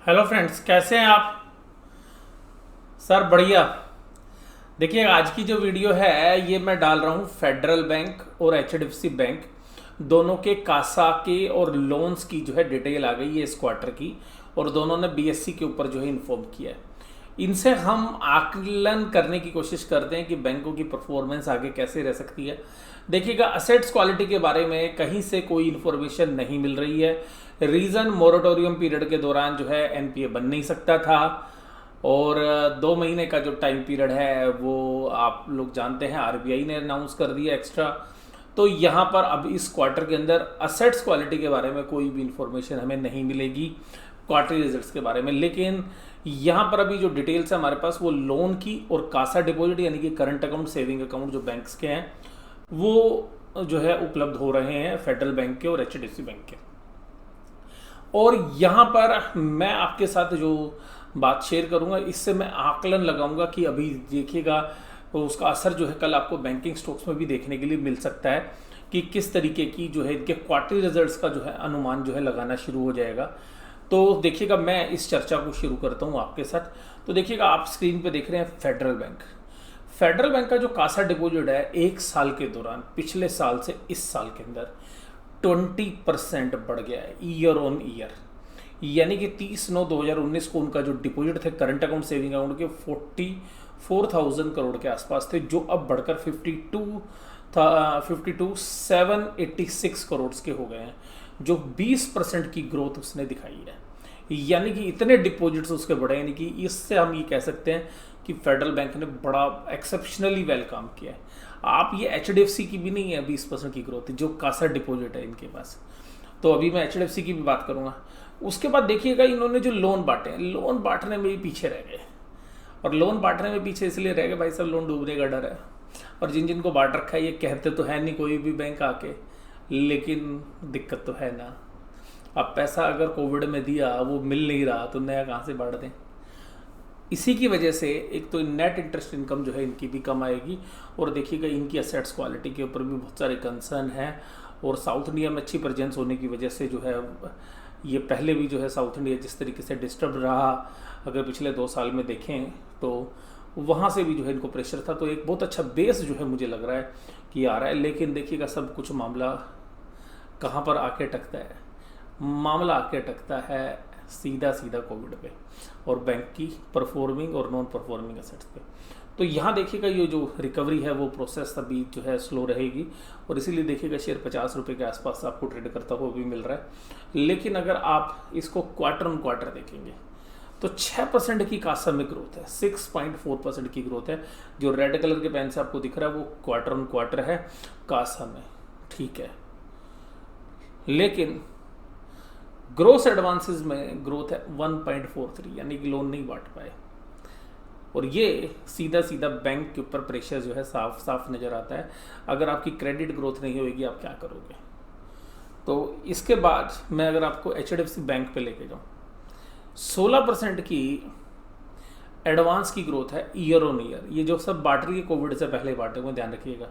Hello friends, कैसे हैं आप? सर बढ़िया। देखिए, आज की जो वीडियो है ये मैं डाल रहा हूँ फेडरल बैंक और एचडीएफसी बैंक दोनों के कासा के और लोन्स की जो है डिटेल आ गई है इस क्वार्टर की। और दोनों ने बीएससी के ऊपर जो है इन्फॉर्म किया है। इनसे हम आकलन करने की कोशिश करते हैं कि बैंकों की परफॉर्मेंस आगे कैसे रह सकती है। देखिएगा, असेट्स क्वालिटी के बारे में कहीं से कोई इन्फॉर्मेशन नहीं मिल रही है। रीज़न, मोरेटोरियम पीरियड के दौरान जो है एनपीए बन नहीं सकता था। और 2 महीने का जो टाइम पीरियड है वो आप लोग जानते हैं, आरबीआई ने अनाउंस कर दिया एक्स्ट्रा। तो यहाँ पर अब इस क्वार्टर के अंदर असेट्स क्वालिटी के बारे में कोई भी इंफॉर्मेशन हमें नहीं मिलेगी क्वार्टरली रिजल्ट्स के बारे में। लेकिन यहाँ पर अभी जो डिटेल्स है हमारे पास वो लोन की और कासा डिपॉजिट यानी कि करंट अकाउंट, सेविंग अकाउंट जो बैंक्स के हैं वो जो है उपलब्ध हो रहे हैं फेडरल बैंक के और एचडीएफसी बैंक के। और यहाँ पर मैं आपके साथ जो बात शेयर करूँगा इससे मैं आकलन लगाऊंगा कि अभी देखिएगा तो उसका असर जो है कल आपको बैंकिंग स्टॉक्स में भी देखने के लिए मिल सकता है कि किस तरीके की जो है इनके क्वार्टरली रिजल्ट्स का जो है अनुमान जो है लगाना शुरू हो जाएगा। तो देखिएगा, मैं इस चर्चा को शुरू करता हूँ आपके साथ। तो देखिएगा, आप स्क्रीन पे देख रहे हैं फेडरल बैंक। फेडरल बैंक का जो कासा डिपॉजिट है एक साल के दौरान, पिछले साल से इस साल के अंदर 20% बढ़ गया है ईयर ऑन ईयर। यानी कि 30/9/2019 को उनका जो डिपॉजिट थे करंट अकाउंट, सेविंग अकाउंट के 44,000 करोड़ के आसपास थे, जो अब बढ़कर 52,786 करोड़ के हो गए हैं, जो 20% की ग्रोथ उसने दिखाई है। यानी कि इतने डिपॉजिट्स उसके बढ़े, यानी कि इससे हम ये कह सकते हैं कि फेडरल बैंक ने बड़ा एक्सेप्शनली वेल काम किया है। आप ये एचडीएफसी की भी नहीं है 20% की ग्रोथ जो कासा डिपॉजिट है इनके पास। तो अभी मैं एचडीएफसी की भी बात करूंगा। उसके बाद देखिएगा, इन्होंने जो लोन बांटे, लोन बांटने में भी पीछे रह गए। और लोन बांटने में पीछे इसलिए रह गए, भाई सब लोन डूबने का डर है। और जिन जिनको बांट रखा है ये कहते तो है नहीं कोई भी बैंक आके, लेकिन दिक्कत तो है ना। अब पैसा अगर कोविड में दिया वो मिल नहीं रहा तो नया कहाँ से बांट दें। इसी की वजह से एक तो नेट इंटरेस्ट इनकम जो है इनकी भी कम आएगी। और देखिएगा, इनकी असेट्स क्वालिटी के ऊपर भी बहुत सारे कंसर्न हैं। और साउथ इंडिया में अच्छी प्रेजेंस होने की वजह से जो है ये पहले भी जो है साउथ इंडिया जिस तरीके से डिस्टर्ब रहा, अगर पिछले 2 साल में देखें तो वहाँ से भी जो है इनको प्रेशर था। तो एक बहुत अच्छा बेस जो है मुझे लग रहा है कि आ रहा है। लेकिन देखिएगा, सब कुछ मामला कहाँ पर आके टकता है? मामला आके टकता है सीधा सीधा कोविड पे और बैंक की परफॉर्मिंग और नॉन परफॉर्मिंग एसेट्स पे। तो यहाँ देखिएगा, ये जो रिकवरी है वो प्रोसेस अभी जो है स्लो रहेगी। और इसीलिए देखिएगा, शेयर 50 रुपये के आसपास आपको ट्रेड करता हुआ भी मिल रहा है। लेकिन अगर आप इसको क्वार्टर ऑन क्वार्टर देखेंगे तो 6% की कासा में ग्रोथ है, 6.4% की ग्रोथ है। जो रेड कलर के पेन से आपको दिख रहा है वो क्वार्टर ऑन क्वार्टर है कासा में, ठीक है। लेकिन ग्रोस एडवांसेस में ग्रोथ है 1.43, यानी कि लोन नहीं बांट पाए। और ये सीधा सीधा बैंक के ऊपर प्रेशर जो है साफ साफ नज़र आता है। अगर आपकी क्रेडिट ग्रोथ नहीं होगी आप क्या करोगे? तो इसके बाद मैं अगर आपको एचडीएफसी बैंक पे लेके जाऊँ, 16% की एडवांस की ग्रोथ है ईयर ऑन ईयर। ये जो सब बांट रही है कोविड से पहले बांटे हुए, ध्यान रखिएगा।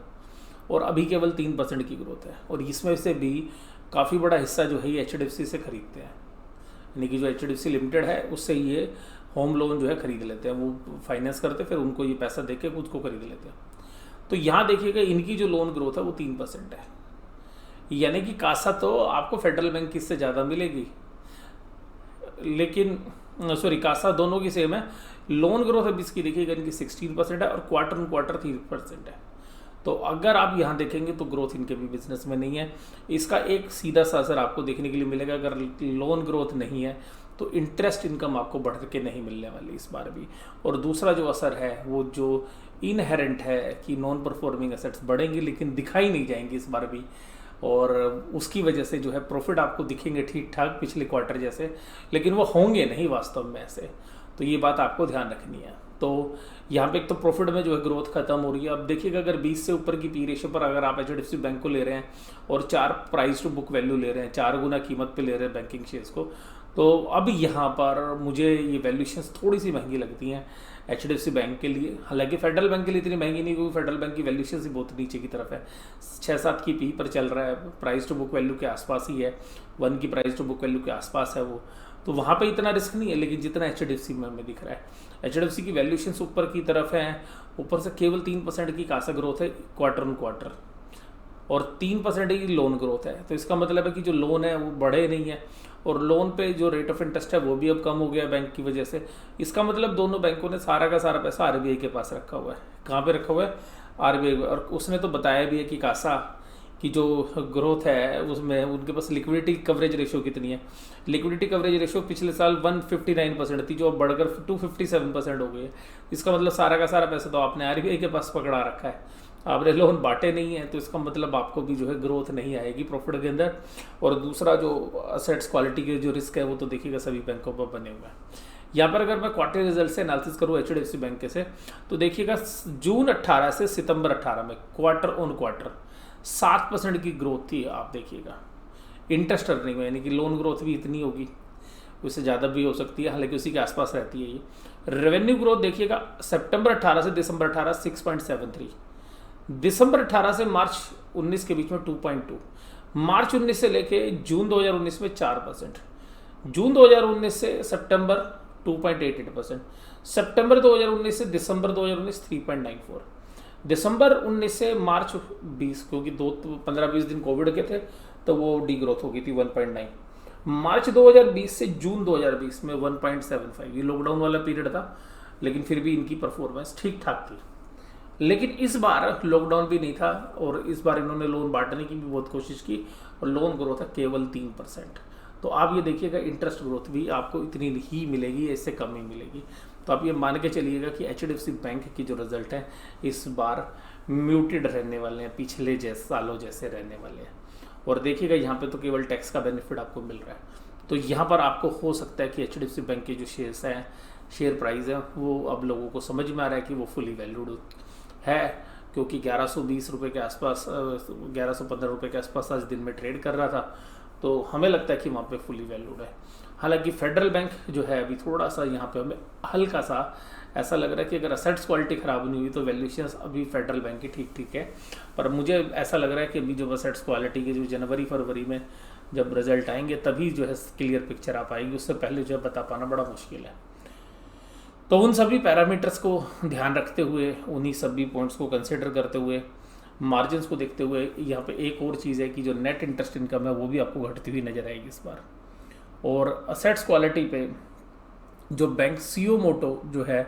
और अभी केवल 3% की ग्रोथ है। और इसमें से भी काफ़ी बड़ा हिस्सा जो है ये एचडीएफसी से खरीदते हैं। यानी कि जो एचडीएफसी लिमिटेड है उससे ये होम लोन जो है खरीद लेते हैं, वो फाइनेंस करते फिर उनको ये पैसा दे के खुद को खरीद लेते हैं। तो यहाँ देखिएगा, इनकी जो लोन ग्रोथ है वो 3% है। यानी कि कासा तो आपको फेडरल बैंक की इससे ज़्यादा मिलेगी, लेकिन सॉरी कासा दोनों की सेम है। लोन ग्रोथ अभी इसकी देखिएगा, इनकी 16% है और क्वार्टर ऑन क्वार्टर 3% है। तो अगर आप यहाँ देखेंगे तो ग्रोथ इनके भी बिजनेस में नहीं है। इसका एक सीधा सा असर आपको देखने के लिए मिलेगा, अगर लोन ग्रोथ नहीं है तो इंटरेस्ट इनकम आपको बढ़ के नहीं मिलने वाली इस बार भी। और दूसरा जो असर है वो जो इनहेरेंट है कि नॉन परफॉर्मिंग एसेट्स बढ़ेंगे लेकिन दिखाई नहीं जाएंगे इस बार भी। और उसकी वजह से जो है प्रॉफिट आपको दिखेंगे ठीक ठाक पिछले क्वार्टर जैसे, लेकिन वो होंगे नहीं वास्तव में ऐसे। तो ये बात आपको ध्यान रखनी है। तो यहाँ पे एक तो प्रॉफिट में जो है ग्रोथ खत्म हो रही है। अब देखिएगा, अगर 20 से ऊपर की पी रेशियो पर अगर आप एचडीएफसी बैंक को ले रहे हैं और 4 प्राइस टू बुक वैल्यू ले रहे हैं, 4 गुना कीमत पे ले रहे हैं बैंकिंग शेयर्स को, तो अब यहाँ पर मुझे ये वैल्यूशंस थोड़ी सी महंगी लगती हैं एचडीएफसी बैंक के लिए। हालांकि फेडरल बैंक के लिए इतनी महंगी नहीं, क्योंकि फेडरल बैंक की वैल्यूशंस ही बहुत नीचे की तरफ है। 6-7 की पी पर चल रहा है, प्राइस टू बुक वैल्यू के आसपास ही है, 1 की प्राइस टू बुक वैल्यू के आसपास है वो। तो वहाँ पे इतना रिस्क नहीं है, लेकिन जितना HDFC में हमें दिख रहा है। HDFC की वैल्यूएशन ऊपर की तरफ है, ऊपर से केवल 3% की कासा ग्रोथ है क्वार्टर ऑन क्वार्टर, और 3% की लोन ग्रोथ है। तो इसका मतलब है कि जो लोन है वो बढ़े नहीं है, और लोन पे जो रेट ऑफ इंटरेस्ट है वो भी अब कम हो गया बैंक की वजह से। इसका मतलब दोनों बैंकों ने सारा का सारा पैसा RBI के पास रखा हुआ है। कहाँ पे रखा हुआ है? RBI। और उसने तो बताया भी है कि कासा की जो ग्रोथ है उसमें उनके पास लिक्विडिटी कवरेज रेशियो कितनी है। लिक्विडिटी कवरेज रेशियो पिछले साल 159% थी, जो अब बढ़कर 257% हो गई है। इसका मतलब सारा का सारा पैसा तो आपने RBI के पास पकड़ा रखा है, आपने लोन बांटे नहीं है, तो इसका मतलब आपको भी जो है ग्रोथ नहीं आएगी प्रॉफिट के अंदर। और दूसरा जो असेट्स क्वालिटी के जो रिस्क है वो तो देखिएगा सभी बैंकों पर बने हुए हैं। यहाँ पर अगर मैं क्वार्टर रिजल्ट से एनालिसिस करूँ HDFC बैंक के से, तो देखिएगा जून 18 से सितंबर 18 में क्वार्टर ऑन क्वार्टर 7% की ग्रोथ थी। आप देखिएगा इंटरेस्ट अर्निंग में, यानी कि लोन ग्रोथ भी इतनी होगी, उससे ज़्यादा भी हो सकती है, हालांकि उसी के आसपास रहती है ये। रेवेन्यू ग्रोथ देखिएगा सितंबर 18 से दिसंबर 18 6.73, दिसंबर 18 से मार्च 19 के बीच में 2.2, मार्च 19 से लेके जून 2019 में 4%, जून 2019 से सितंबर 2.88%, सितंबर 2019 से दिसंबर 2019 3.94, दिसंबर 19 से मार्च 20, क्योंकि 15-20 दिन कोविड के थे तो वो डी ग्रोथ हो गई थी 1.9, मार्च 2020 से जून 2020 में 1.75। ये लॉकडाउन वाला पीरियड था, लेकिन फिर भी इनकी परफॉर्मेंस ठीक ठाक थी। लेकिन इस बार लॉकडाउन भी नहीं था, और इस बार इन्होंने लोन बांटने की भी बहुत कोशिश की, और लोन ग्रोथ है केवल 3%। तो आप ये देखिएगा इंटरेस्ट ग्रोथ भी आपको इतनी ही मिलेगी, इससे कम ही मिलेगी। तो आप ये मान के चलिएगा कि HDFC बैंक की जो रिजल्ट है इस बार म्यूटेड रहने वाले हैं, पिछले सालों जैसे रहने वाले हैं। और देखिएगा यहाँ पे तो केवल टैक्स का बेनिफिट आपको मिल रहा है। तो यहाँ पर आपको हो सकता है कि HDFC बैंक के जो शेयर्स हैं, शेयर प्राइस है, वो अब लोगों को समझ में आ रहा है कि वो फुली वैल्यूड है, क्योंकि 1120 रुपये के आसपास, 1115 रुपये के आसपास आज दिन में ट्रेड कर रहा था। तो हमें लगता है कि वहाँ पे फुली वैल्यूड है। हालांकि फेडरल बैंक जो है अभी थोड़ा सा यहाँ पे हमें हल्का सा ऐसा लग रहा है कि अगर असेट्स क्वालिटी ख़राब नहीं हुई तो वैल्यूएशंस अभी फेडरल बैंक की ठीक ठीक है। पर मुझे ऐसा लग रहा है कि अभी जो असेट्स क्वालिटी के जो जनवरी-फरवरी में जब रिजल्ट आएंगे तभी जो है क्लियर पिक्चर आ पाएगी, उससे पहले जो है बता पाना बड़ा मुश्किल है। तो उन सभी पैरामीटर्स को ध्यान रखते हुए, उन्हीं सभी पॉइंट्स को कंसिडर करते हुए, मार्जिन्स को देखते हुए, यहाँ पे एक और चीज़ है कि जो नेट इंटरेस्ट इनकम है वो भी आपको घटती हुई नजर आएगी इस बार। और असेट्स क्वालिटी पे जो बैंक सीओ मोटो जो है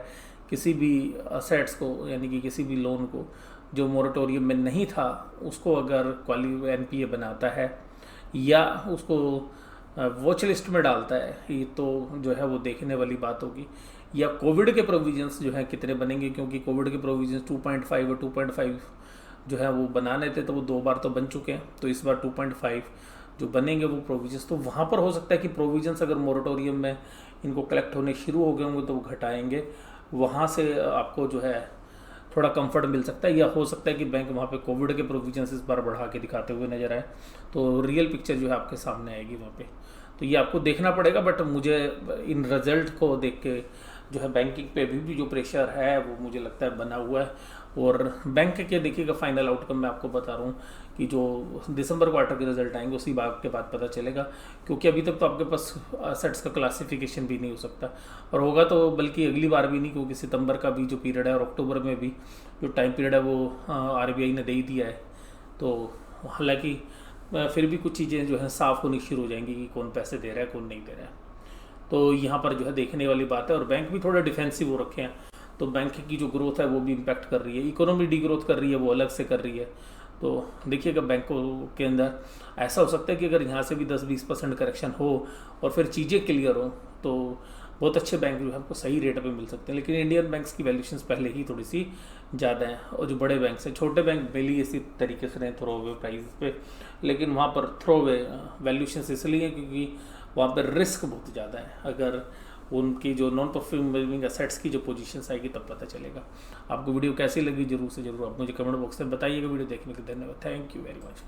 किसी भी असेट्स को, यानी कि किसी भी लोन को जो मोरेटोरियम में नहीं था उसको अगर NPA बनाता है या उसको वॉच लिस्ट में डालता है, ये तो जो है वो देखने वाली बात होगी। या कोविड के प्रोविजंस जो है कितने बनेंगे, क्योंकि कोविड के प्रोविजंस 2.5 और 2.5 जो है वो बनाने थे, तो वो 2 बार तो बन चुके हैं। तो इस बार 2.5 जो बनेंगे वो प्रोविजंस, तो वहाँ पर हो सकता है कि प्रोविजंस अगर मोरेटोरियम में इनको कलेक्ट होने शुरू हो गए होंगे तो वो घटाएंगे, वहाँ से आपको जो है थोड़ा कंफर्ट मिल सकता है। या हो सकता है कि बैंक वहाँ पे कोविड के प्रोविजंस इस बार बढ़ा के दिखाते हुए नजर आए, तो रियल पिक्चर जो है आपके सामने आएगी वहाँ पे। तो ये आपको देखना पड़ेगा। बट मुझे इन रिजल्ट को देख के जो है बैंकिंग पे भी जो प्रेशर है वो मुझे लगता है बना हुआ है। और बैंक के देखिएगा फाइनल आउटकम मैं आपको बता रहा हूँ कि जो दिसंबर क्वार्टर के रिजल्ट आएंगे उसी बात के बाद पता चलेगा, क्योंकि अभी तक तो आपके पास असेट्स का क्लासिफिकेशन भी नहीं हो सकता, और होगा तो बल्कि अगली बार भी नहीं, क्योंकि सितंबर का भी जो पीरियड है और अक्टूबर में भी जो टाइम पीरियड है वो RBI ने दे ही दिया है। तो हालांकि फिर भी कुछ चीज़ें जो है साफ़ होनी शुरू हो जाएंगी कि कौन पैसे दे रहा है कौन नहीं दे रहा है। तो यहाँ पर जो है देखने वाली बात है। और बैंक भी थोड़ा डिफेंसिव हो रखे हैं, तो बैंक की जो ग्रोथ है वो भी इम्पैक्ट कर रही है, इकोनॉमी डी ग्रोथ कर रही है वो अलग से कर रही है। तो देखिएगा बैंकों के अंदर ऐसा हो सकता है कि अगर यहाँ से भी 10-20% करेक्शन हो और फिर चीज़ें क्लियर हो तो बहुत अच्छे बैंक जो है आपको सही रेट पे मिल सकते हैं। लेकिन इंडियन बैंक्स की वैल्यूएशंस पहले ही थोड़ी सी ज़्यादा हैं, और जो बड़े बैंक हैं, छोटे बैंक पहले इसी तरीके से रहे थ्रो अवे प्राइस पे, लेकिन वहाँ पर थ्रो अवे वैल्यूएशंस इसलिए क्योंकि वहाँ पर रिस्क बहुत ज़्यादा है। अगर उनकी जो नॉन परफॉर्मिंग एसेट्स की जो पोजीशंस आएगी तब पता चलेगा। आपको वीडियो कैसी लगी जरूर से जरूर आप मुझे कमेंट बॉक्स में बताइएगा। वीडियो देखने के लिए धन्यवाद। Thank you very much.